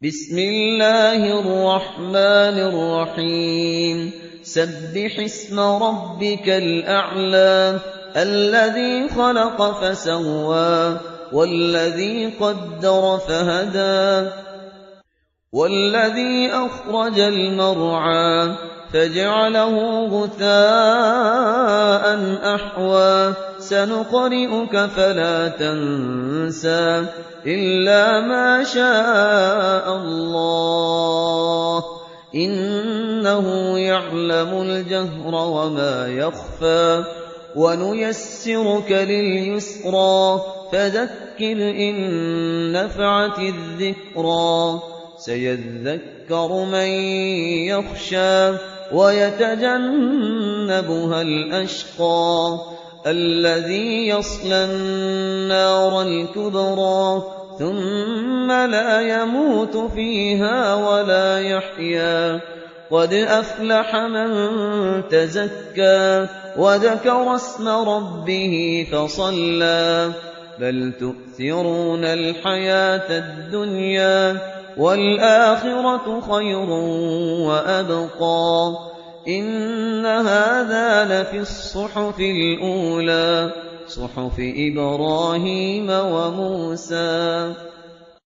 بسم الله الرحمن الرحيم سبح اسم ربك الأعلى الذي خلق فسوى والذي قدر فهدى والذي أخرج المرعى فجعله غثاء أحوى سنقرئك فلا تنسى إلا ما شاء الله إنه يعلم الجهر وما يخفى ونيسرك لليسرى فذكر إن نفعت الذكرى سيذكر من يخشى ويتجنبها الأشقى الذي يصلى النار الكبرى ثم لا يموت فيها ولا يحيا قد أفلح من تزكى وذكر اسم ربه فصلى بل تؤثرون الحياة الدنيا والآخرة خير وأبقى إن هذا لفي الصحف الأولى صحف إبراهيم وموسى